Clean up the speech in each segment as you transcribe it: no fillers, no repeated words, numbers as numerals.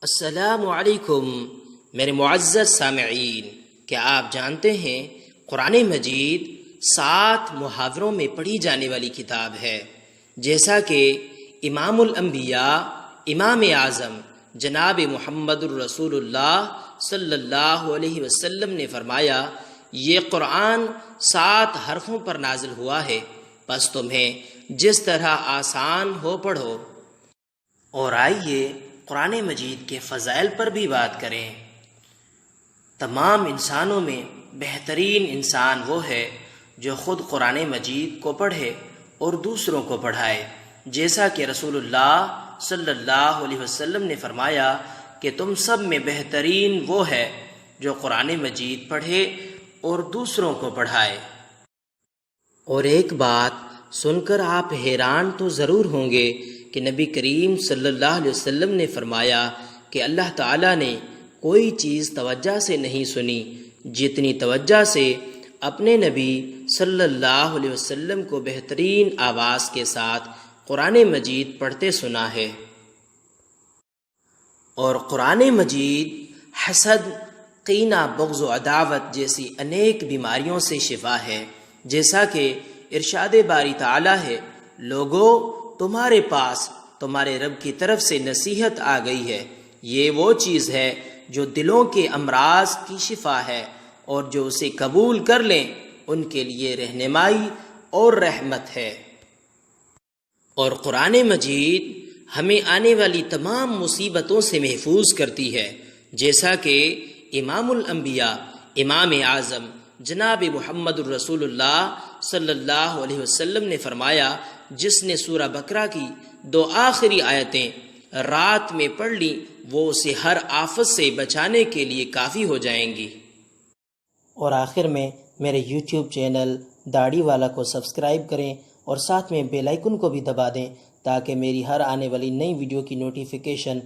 السلام علیکم میرے معزز سامعین، کیا آپ جانتے ہیں قرآن مجید 7 محاوروں میں پڑھی جانے والی کتاب ہے، جیسا کہ امام الانبیاء امام اعظم جناب محمد الرسول اللہ صلی اللہ علیہ وسلم نے فرمایا، یہ قرآن 7 حرفوں پر نازل ہوا ہے، پس تمہیں جس طرح آسان ہو پڑھو۔ اور آئیے قرآن مجید کے فضائل پر بھی بات کریں۔ تمام انسانوں میں بہترین انسان وہ ہے جو خود قرآن مجید کو پڑھے اور دوسروں کو پڑھائے، جیسا کہ رسول اللہ صلی اللہ علیہ وسلم نے فرمایا کہ تم سب میں بہترین وہ ہے جو قرآن مجید پڑھے اور دوسروں کو پڑھائے۔ اور ایک بات سن کر آپ حیران تو ضرور ہوں گے کہ نبی کریم صلی اللہ علیہ وسلم نے فرمایا کہ اللہ تعالیٰ نے کوئی چیز توجہ سے نہیں سنی جتنی توجہ سے اپنے نبی صلی اللہ علیہ وسلم کو بہترین آواز کے ساتھ قرآن مجید پڑھتے سنا ہے۔ اور قرآن مجید حسد، کینہ، بغض و عداوت جیسی انیک بیماریوں سے شفا ہے، جیسا کہ ارشاد باری تعالیٰ ہے، لوگو تمہارے پاس تمہارے رب کی طرف سے نصیحت آ گئی ہے، یہ وہ چیز ہے جو دلوں کے امراض کی شفا ہے، اور جو اسے قبول کر لیں ان کے لیے رہنمائی اور رحمت ہے۔ اور قرآن مجید ہمیں آنے والی تمام مصیبتوں سے محفوظ کرتی ہے، جیسا کہ امام الانبیاء امام اعظم جناب محمد الرسول اللہ صلی اللہ علیہ وسلم نے فرمایا، جس نے سورہ بقرہ کی 2 آخری آیتیں رات میں پڑھ لی وہ اسے ہر آفت سے بچانے کے لیے کافی ہو جائیں گی۔ اور آخر میں میرے یوٹیوب چینل داڑھی والا کو سبسکرائب کریں اور ساتھ میں بیل آئیکن کو بھی دبا دیں تاکہ میری ہر آنے والی نئی ویڈیو کی نوٹیفیکیشن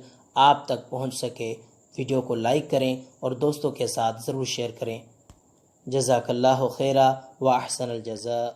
آپ تک پہنچ سکے۔ ویڈیو کو لائک کریں اور دوستوں کے ساتھ ضرور شیئر کریں۔ جزاک اللہ خیرا و احسن الجزاء۔